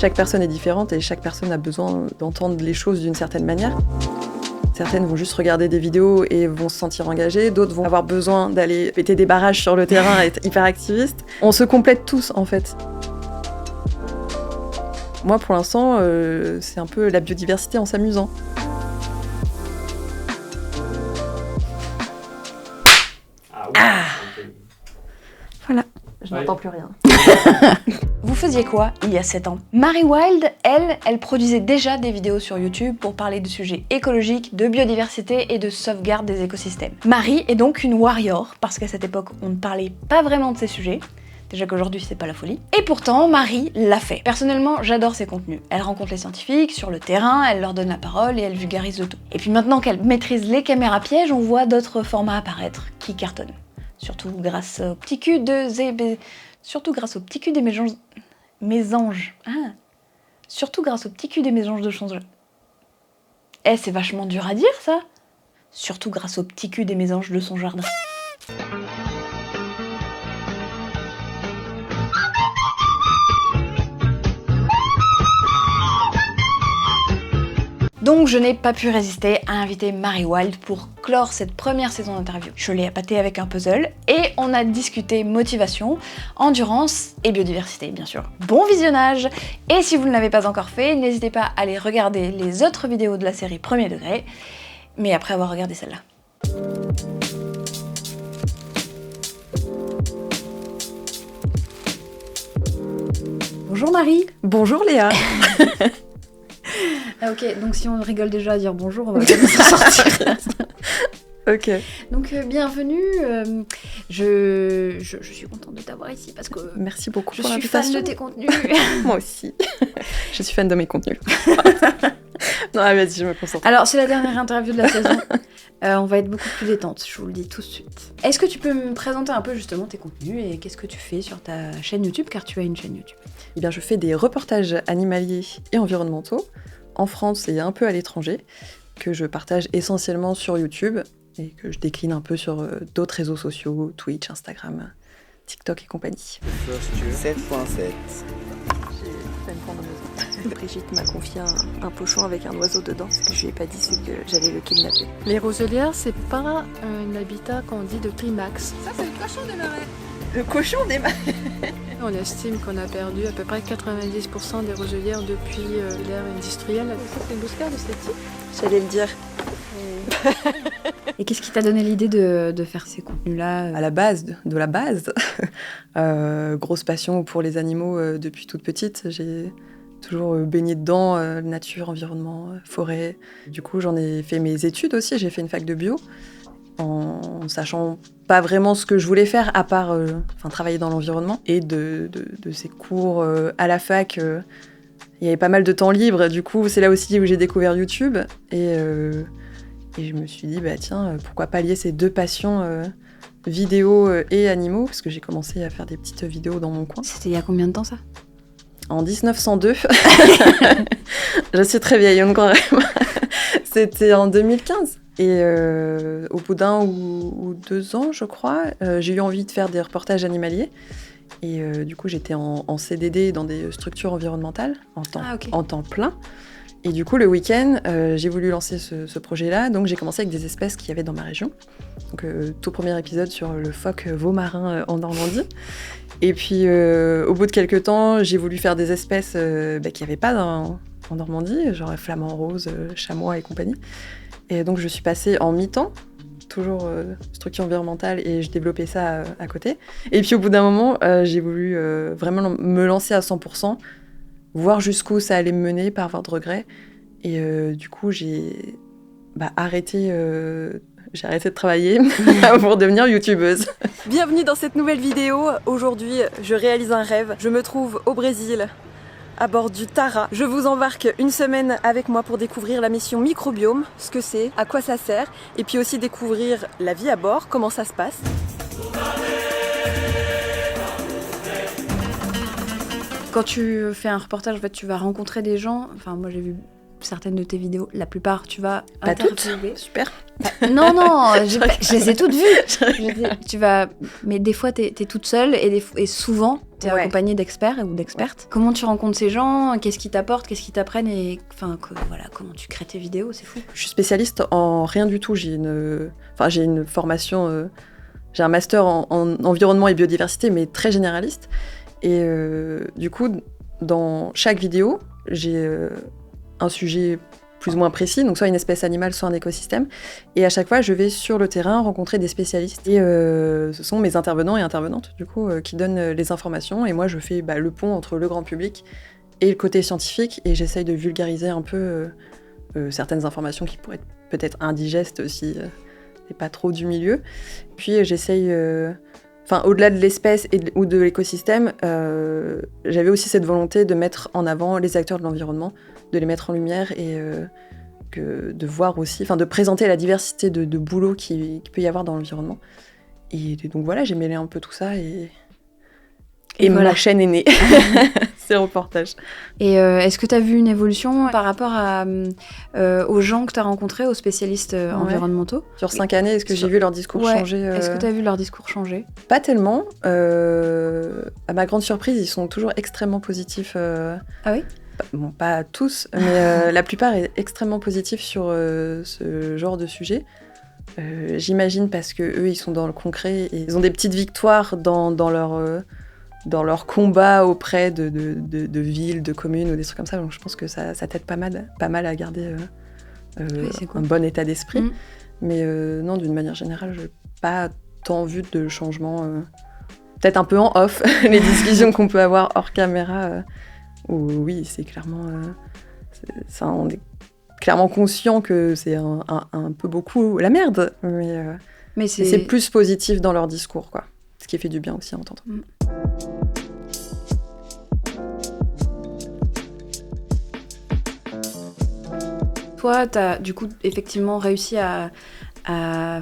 Chaque personne est différente et chaque personne a besoin d'entendre les choses d'une certaine manière. Certaines vont juste regarder des vidéos et vont se sentir engagées, d'autres vont avoir besoin d'aller péter des barrages sur le terrain et être hyper activistes. On se complète tous en fait. Moi pour l'instant, c'est un peu la biodiversité en s'amusant. Voilà, je n'entends plus rien. Vous faisiez quoi il y a 7 ans? Marie Wild, elle produisait déjà des vidéos sur YouTube pour parler de sujets écologiques, de biodiversité et de sauvegarde des écosystèmes. Marie est donc une warrior, parce qu'à cette époque, on ne parlait pas vraiment de ces sujets. Déjà qu'aujourd'hui, c'est pas la folie. Et pourtant, Marie l'a fait. Personnellement, j'adore ses contenus. Elle rencontre les scientifiques sur le terrain, elle leur donne la parole et elle vulgarise le tout. Et puis maintenant qu'elle maîtrise les caméras pièges, on voit d'autres formats apparaître qui cartonnent. Surtout grâce au petit cul de Zébé... Surtout grâce au petit cul des mésanges. Ah. Surtout grâce au petit cul des mésanges de change. Eh, c'est vachement dur à dire, ça. Surtout grâce au petit cul des mésanges de son jardin. Donc je n'ai pas pu résister à inviter Marie Wild pour clore cette première saison d'interview. Je l'ai appâtée avec un puzzle et on a discuté motivation, endurance et biodiversité bien sûr. Bon visionnage! Et si vous ne l'avez pas encore fait, n'hésitez pas à aller regarder les autres vidéos de la série Premier Degré, mais après avoir regardé celle-là. Bonjour Marie! Bonjour Léa. Ah ok, donc si on rigole déjà à dire bonjour, on va pas s'en sortir. Ok. Donc bienvenue, je suis contente de t'avoir ici parce que Merci beaucoup je pour suis l'invitation. fan de tes contenus. Moi aussi. Je suis fan de mes contenus. Non, vas-y, je me concentre. Alors c'est la dernière interview de la saison, on va être beaucoup plus détente, je vous le dis tout de suite. Est-ce que tu peux me présenter un peu justement tes contenus et qu'est-ce que tu fais sur ta chaîne YouTube, car tu as une chaîne YouTube? Eh bien, je fais des reportages animaliers et environnementaux, en France et un peu à l'étranger, que je partage essentiellement sur YouTube et que je décline un peu sur d'autres réseaux sociaux, Twitch, Instagram, TikTok et compagnie. 7.7. Brigitte m'a confié un pochon avec un oiseau dedans. Ce que je lui ai pas dit, c'est que j'allais le kidnapper. Les roselières, c'est pas un habitat qu'on dit de climax. Ça, c'est le cochon des marais. Le cochon des marais. On estime qu'on a perdu à peu près 90% des roselières depuis l'ère industrielle. Ça, c'est une bouscarde de cette type. J'allais le dire. Et qu'est-ce qui t'a donné l'idée de faire ces contenus-là? À la base, de la base, grosse passion pour les animaux depuis toute petite. J'ai toujours baigné dedans, nature, environnement, forêt. Du coup, j'en ai fait mes études aussi. J'ai fait une fac de bio, en sachant pas vraiment ce que je voulais faire, à part travailler dans l'environnement. Et de ces cours à la fac, il y avait pas mal de temps libre. Du coup, c'est là aussi où j'ai découvert YouTube. Et je me suis dit, bah tiens, pourquoi pas lier ces deux passions, vidéo et animaux, parce que j'ai commencé à faire des petites vidéos dans mon coin. C'était il y a combien de temps ça? En 1902. Je suis très vieille, on ne croirait pas. C'était en 2015. Et au bout d'1 ou 2 ans, je crois, j'ai eu envie de faire des reportages animaliers. Et du coup, j'étais en CDD dans des structures environnementales, en temps plein. Et du coup, le week-end, j'ai voulu lancer ce projet-là, donc j'ai commencé avec des espèces qu'il y avait dans ma région. Donc, tout premier épisode sur le phoque vaumarin en Normandie. Et puis, au bout de quelques temps, j'ai voulu faire des espèces qu'il n'y avait pas en Normandie, genre flamand rose, chamois et compagnie. Et donc, je suis passée en mi-temps, toujours structure environnementale, et je développais ça à côté. Et puis, au bout d'un moment, j'ai voulu vraiment me lancer à 100%, voir jusqu'où ça allait me mener, pas avoir de regrets. Et du coup, j'ai arrêté de travailler pour devenir youtubeuse. Bienvenue dans cette nouvelle vidéo. Aujourd'hui, je réalise un rêve. Je me trouve au Brésil, à bord du Tara. Je vous embarque une semaine avec moi pour découvrir la mission microbiome, ce que c'est, à quoi ça sert, et puis aussi découvrir la vie à bord, comment ça se passe. Quand tu fais un reportage, en fait, tu vas rencontrer des gens. Enfin, moi, j'ai vu certaines de tes vidéos. La plupart, tu vas Pas toutes. interviewer. Super. Non, je les ai toutes vues. Mais des fois, t'es toute seule et souvent, T'es Ouais. accompagné d'experts ou d'expertes. Comment tu rencontres ces gens? Qu'est-ce qu'ils t'apportent? Qu'est-ce qu'ils t'apprennent? Et voilà, comment tu crées tes vidéos? C'est fou. Je suis spécialiste en rien du tout. J'ai une formation, j'ai un master en environnement et biodiversité, mais très généraliste. Et du coup, dans chaque vidéo, j'ai un sujet plus ou moins précis, donc soit une espèce animale, soit un écosystème. Et à chaque fois, je vais sur le terrain rencontrer des spécialistes. Et ce sont mes intervenants et intervenantes, du coup, qui donnent les informations. Et moi, je fais le pont entre le grand public et le côté scientifique. Et j'essaye de vulgariser un peu certaines informations qui pourraient être peut-être indigestes si t'es pas trop du milieu. Puis j'essaye... au-delà de l'espèce ou de l'écosystème, j'avais aussi cette volonté de mettre en avant les acteurs de l'environnement, de les mettre en lumière et de voir aussi, de présenter la diversité de boulot qu'il peut y avoir dans l'environnement. Et donc voilà, j'ai mêlé un peu tout ça et voilà. Ma chaîne est née. C'est reportage. Et est-ce que tu as vu une évolution par rapport aux gens que tu as rencontrés, aux spécialistes environnementaux? Sur 5 années, est-ce que j'ai vu leur discours changer Est-ce que tu as vu leur discours changer? Pas tellement. À ma grande surprise, ils sont toujours extrêmement positifs. Ah oui? Bon, pas tous, mais la plupart est extrêmement positif sur ce genre de sujet. J'imagine parce que eux, ils sont dans le concret et ils ont des petites victoires dans leur combat auprès de villes, de communes ou des trucs comme ça. Donc je pense que ça t'aide pas mal à garder un bon état d'esprit. Mais non, d'une manière générale, je n'ai pas tant vu de changement. Peut-être un peu en off, les discussions qu'on peut avoir hors caméra. Où oui, c'est clairement... on est clairement conscient que c'est un peu beaucoup la merde. Mais c'est plus positif dans leur discours, quoi. Ce qui fait du bien aussi à entendre. Toi, tu as du coup effectivement réussi à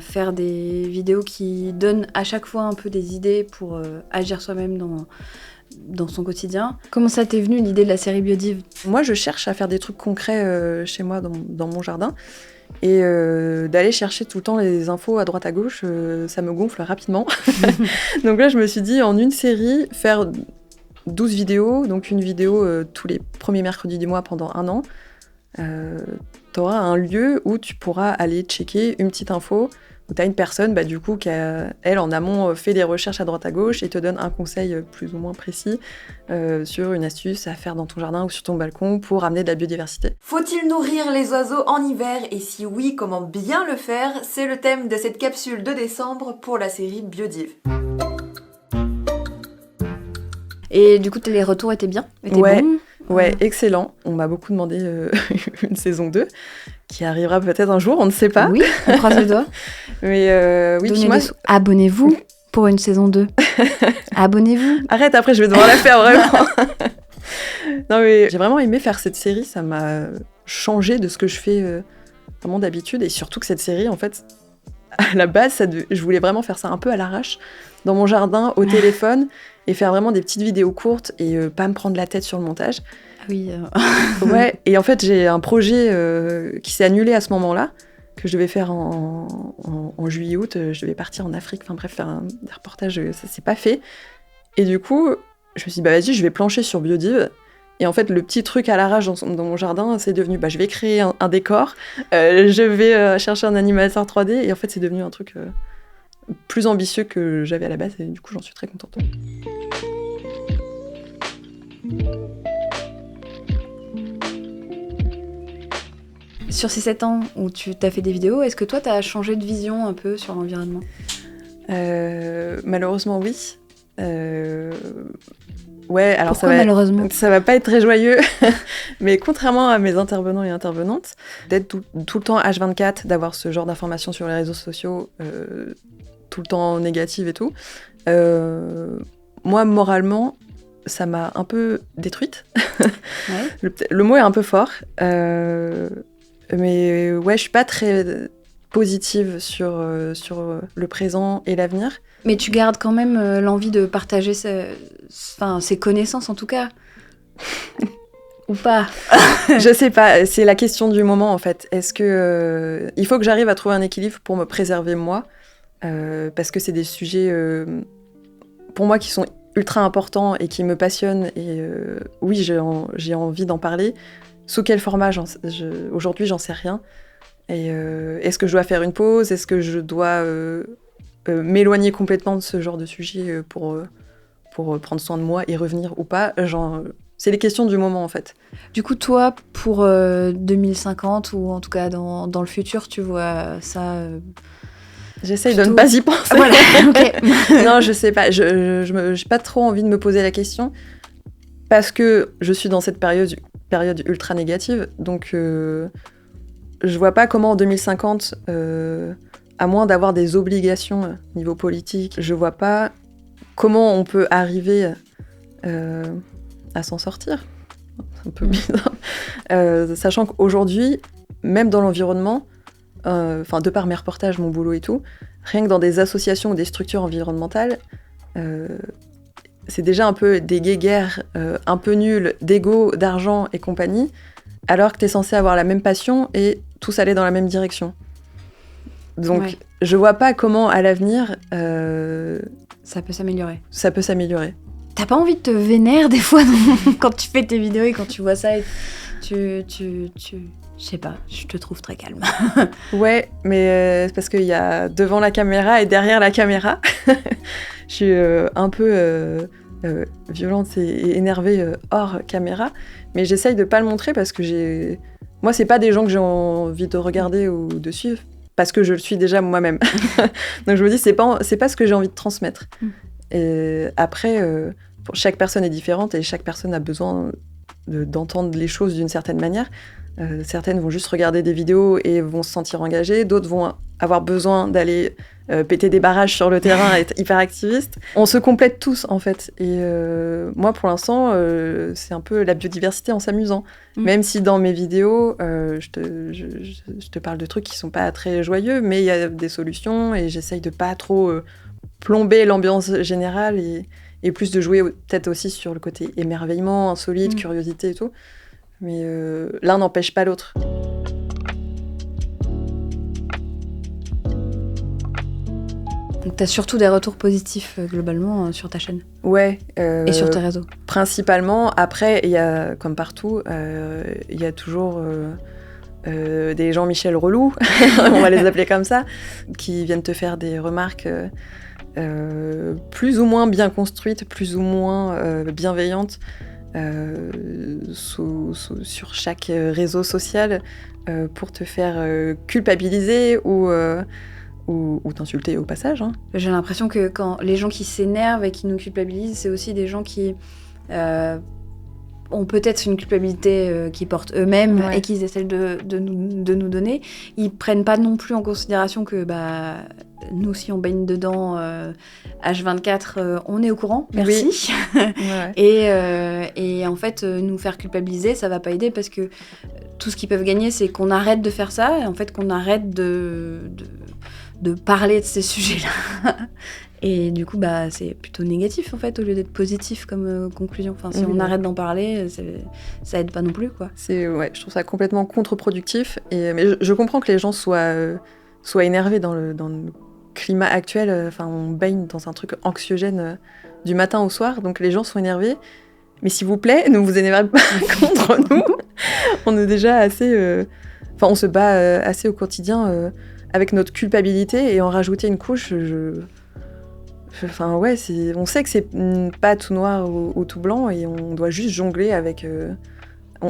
faire des vidéos qui donnent à chaque fois un peu des idées pour agir soi-même dans son quotidien. Comment ça t'est venu l'idée de la série Biodiv? Moi, je cherche à faire des trucs concrets chez moi, dans mon jardin. Et d'aller chercher tout le temps les infos à droite à gauche, ça me gonfle rapidement. Donc là, je me suis dit, en une série, faire 12 vidéos, donc une vidéo tous les premiers mercredis du mois pendant 1 an. T'auras un lieu où tu pourras aller checker une petite info, où t'as une personne, du coup, qui a, elle, en amont, fait des recherches à droite à gauche et te donne un conseil plus ou moins précis sur une astuce à faire dans ton jardin ou sur ton balcon pour amener de la biodiversité. Faut-il nourrir les oiseaux en hiver? Et si oui, comment bien le faire? C'est le thème de cette capsule de décembre pour la série Biodiv. Et du coup, les retours étaient bien? Ouais. Bons? Ouais, excellent. On m'a beaucoup demandé une saison 2, qui arrivera peut-être un jour, on ne sait pas. Oui, on croise les doigts. Mais oui, puis moi... Abonnez-vous pour une saison 2. Abonnez-vous. Arrête, après je vais devoir la faire, vraiment. Non mais j'ai vraiment aimé faire cette série, ça m'a changé de ce que je fais vraiment d'habitude. Et surtout que cette série, en fait, à la base, je voulais vraiment faire ça un peu à l'arrache, dans mon jardin, au téléphone, et faire vraiment des petites vidéos courtes et pas me prendre la tête sur le montage. Ah oui. Ouais, et en fait, j'ai un projet qui s'est annulé à ce moment-là, que je devais faire en juillet-août. Je devais partir en Afrique, faire des reportages, ça s'est pas fait. Et du coup, je me suis dit, vas-y, je vais plancher sur Biodiv. Et en fait, le petit truc à l'arrache dans mon jardin, c'est devenu, je vais créer un décor, je vais chercher un animateur 3D, et en fait, c'est devenu un truc plus ambitieux que j'avais à la base, et du coup, j'en suis très contente. Sur ces 7 ans où tu t'as fait des vidéos, est-ce que toi, tu as changé de vision un peu sur l'environnement? Malheureusement, oui. Ouais, alors pourquoi malheureusement? Ça va pas être très joyeux, mais contrairement à mes intervenants et intervenantes, d'être tout le temps H24, d'avoir ce genre d'informations sur les réseaux sociaux, tout le temps négatives et tout, moi, moralement, ça m'a un peu détruite. Ouais. Le mot est un peu fort, mais ouais, je suis pas très positive sur le présent et l'avenir. Mais tu gardes quand même l'envie de partager ses connaissances, en tout cas. Ou pas? Je sais pas, c'est la question du moment, en fait. Est-ce que il faut que j'arrive à trouver un équilibre pour me préserver moi, parce que c'est des sujets, pour moi, qui sont ultra important et qui me passionne, et oui, j'ai envie d'en parler. Sous quel format, aujourd'hui, j'en sais rien. Et est-ce que je dois faire une pause? Est-ce que je dois m'éloigner complètement de ce genre de sujet pour prendre soin de moi et revenir ou pas? C'est les questions du moment, en fait. Du coup, toi, pour 2050, ou en tout cas dans le futur, tu vois ça J'essaye plutôt... de ne pas y penser. Voilà, ok. Non, je sais pas. Je n'ai pas trop envie de me poser la question parce que je suis dans cette période ultra négative. Donc, je vois pas comment en 2050, à moins d'avoir des obligations niveau politique, je vois pas comment on peut arriver à s'en sortir. C'est un peu bizarre. Sachant qu'aujourd'hui, même dans l'environnement, de par mes reportages, mon boulot et tout, rien que dans des associations ou des structures environnementales, c'est déjà un peu des guéguerres un peu nulles d'ego, d'argent et compagnie, alors que t'es censé avoir la même passion et tous aller dans la même direction. Donc, je vois pas comment, à l'avenir, ça peut s'améliorer. Ça peut s'améliorer. T'as pas envie de te vénérer des fois quand tu fais tes vidéos et quand tu vois ça et tu... Je sais pas, je te trouve très calme. Ouais, mais c'est parce qu'il y a devant la caméra et derrière la caméra. Je suis un peu violente et énervée hors caméra, mais j'essaye de pas le montrer parce que moi, c'est pas des gens que j'ai envie de regarder ou de suivre, parce que je le suis déjà moi-même. Donc je me dis, c'est pas ce que j'ai envie de transmettre. Et après, chaque personne est différente et chaque personne a besoin d'entendre les choses d'une certaine manière. Certaines vont juste regarder des vidéos et vont se sentir engagées, d'autres vont avoir besoin d'aller péter des barrages sur le terrain et être hyper activistes. On se complète tous, en fait. Et moi, pour l'instant, c'est un peu la biodiversité en s'amusant. Même si dans mes vidéos, je te parle de trucs qui sont pas très joyeux, mais il y a des solutions et j'essaye de pas trop plomber l'ambiance générale et plus de jouer peut-être aussi sur le côté émerveillement, insolite, curiosité et tout. Mais l'un n'empêche pas l'autre. Donc t'as surtout des retours positifs globalement sur ta chaîne. Ouais. Et sur tes réseaux. Principalement. Après, il y a, comme partout, il y a toujours des Jean-Michel relous, on va les appeler comme ça, qui viennent te faire des remarques plus ou moins bien construites, plus ou moins bienveillantes. Sur chaque réseau social pour te faire culpabiliser ou t'insulter au passage. Hein. J'ai l'impression que quand les gens qui s'énervent et qui nous culpabilisent, c'est aussi des gens qui ont peut-être une culpabilité qu'ils portent eux-mêmes et qu'ils essaient de nous donner. Ils prennent pas non plus en considération que nous, si on baigne dedans H24, on est au courant, merci. Oui. Et en fait, nous faire culpabiliser, ça va pas aider parce que tout ce qu'ils peuvent gagner, c'est qu'on arrête de faire ça, et en fait qu'on arrête de parler de ces sujets-là. Et du coup, c'est plutôt négatif, en fait, au lieu d'être positif comme conclusion. Enfin, si on arrête d'en parler, ça aide pas non plus, quoi. Je trouve ça complètement contre-productif. Mais je comprends que les gens soient énervés dans le climat actuel. On baigne dans un truc anxiogène du matin au soir, donc les gens sont énervés. Mais s'il vous plaît, ne vous énervez pas contre nous. On est déjà assez... on se bat assez au quotidien avec notre culpabilité, et en rajouter une couche, on sait que c'est pas tout noir ou tout blanc, et on doit juste jongler avec...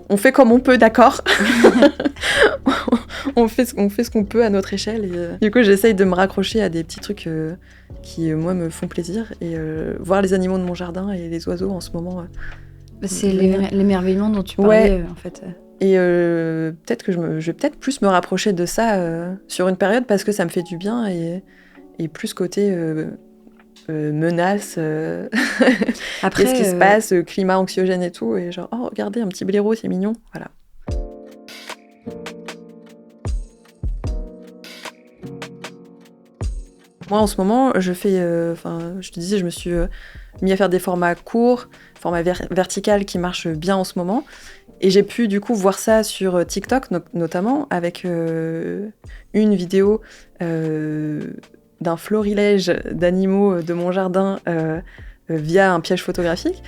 On fait comme on peut, d'accord. on fait ce qu'on peut à notre échelle. Et, du coup, j'essaye de me raccrocher à des petits trucs qui, moi, me font plaisir. Et voir les animaux de mon jardin et les oiseaux en ce moment... c'est l'émerveillement dont tu parlais, en fait. Et peut-être que je vais peut-être plus me rapprocher de ça sur une période, parce que ça me fait du bien, et plus côté... menace, après, qu'est-ce qui se passe, climat anxiogène et tout, et genre, oh regardez, un petit blaireau, c'est mignon, voilà. Moi en ce moment, je fais, je te disais, je me suis mis à faire des formats courts, formats vertical qui marchent bien en ce moment, et j'ai pu du coup voir ça sur TikTok notamment, avec une vidéo d'un florilège d'animaux de mon jardin via un piège photographique,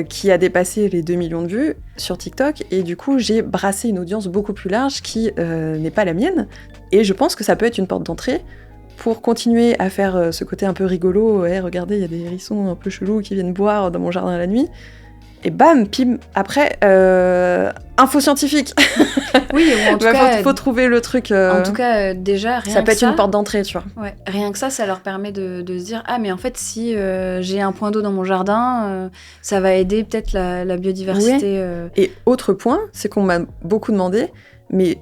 qui a dépassé les 2 millions de vues sur TikTok. Et du coup, j'ai brassé une audience beaucoup plus large qui n'est pas la mienne. Et je pense que ça peut être une porte d'entrée pour continuer à faire ce côté un peu rigolo. Ouais, regardez, il y a des hérissons un peu chelous qui viennent boire dans mon jardin la nuit. Et bam, pim, après, info scientifique. Oui, ou en tout cas... faut trouver le truc. En tout cas, déjà, rien ça que peut être une porte d'entrée, tu vois. Ouais, rien que ça leur permet de se dire « Ah, mais en fait, si j'ai un point d'eau dans mon jardin, ça va aider peut-être la biodiversité. Ouais. Et autre point, c'est qu'on m'a beaucoup demandé, mais...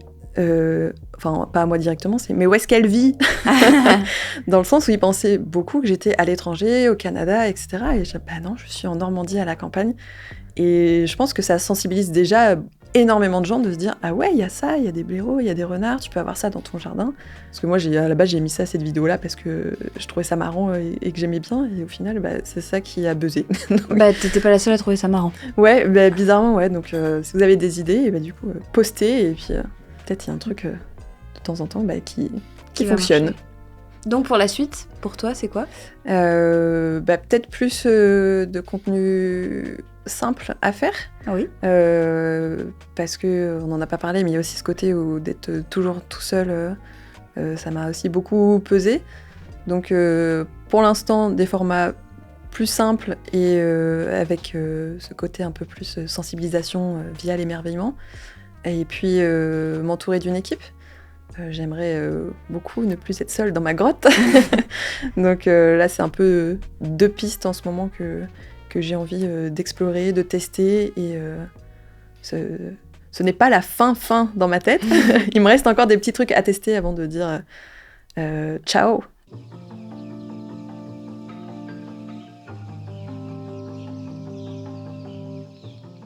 Enfin, pas à moi directement, mais où est-ce qu'elle vit? Dans le sens où ils pensaient beaucoup que j'étais à l'étranger, au Canada, etc. Et bah non, je suis en Normandie, à la campagne. Et je pense que ça sensibilise déjà énormément de gens de se dire « Ah ouais, il y a ça, il y a des blaireaux, il y a des renards, tu peux avoir ça dans ton jardin. » Parce que moi, à la base, j'ai mis ça, cette vidéo-là, parce que je trouvais ça marrant et que j'aimais bien. Et au final, bah, c'est ça qui a buzzé. Bah, t'étais pas la seule à trouver ça marrant. Ouais, bah, bizarrement, ouais. Donc, si vous avez des idées, et bah, du coup, postez. Et puis, peut-être il y a un truc... de temps en temps qui fonctionne. Marcher. Donc pour la suite, pour toi, c'est quoi? Peut-être plus de contenu simple à faire. Ah oui. Parce qu'on n'en a pas parlé, mais il y a aussi ce côté où d'être toujours tout seul, ça m'a aussi beaucoup pesé. Donc pour l'instant, des formats plus simples et avec ce côté un peu plus sensibilisation via l'émerveillement. Et puis m'entourer d'une équipe. J'aimerais beaucoup ne plus être seule dans ma grotte. Donc là, c'est un peu 2 pistes en ce moment que j'ai envie d'explorer, de tester. Et ce n'est pas la fin dans ma tête. Il me reste encore des petits trucs à tester avant de dire ciao.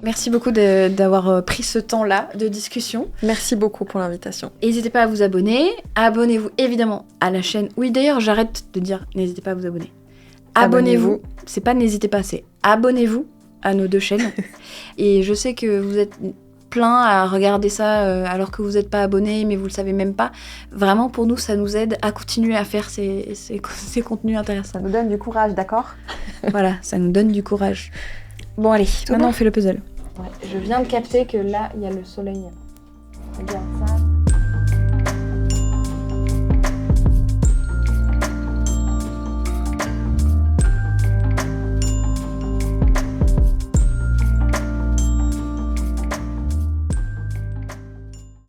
Merci beaucoup d'avoir pris ce temps-là de discussion. Merci beaucoup pour l'invitation. N'hésitez pas à vous abonner. Abonnez-vous évidemment à la chaîne. Oui, d'ailleurs, j'arrête de dire n'hésitez pas à vous abonner. Abonnez-vous. C'est pas n'hésitez pas, c'est abonnez-vous à nos 2 chaînes. Et je sais que vous êtes plein à regarder ça alors que vous n'êtes pas abonné, mais vous le savez même pas. Vraiment, pour nous, ça nous aide à continuer à faire ces contenus intéressants. Ça nous donne du courage, d'accord? Voilà, ça nous donne du courage. Bon allez, maintenant on fait le puzzle. Ouais. Je viens de capter que là, il y a le soleil. Regarde.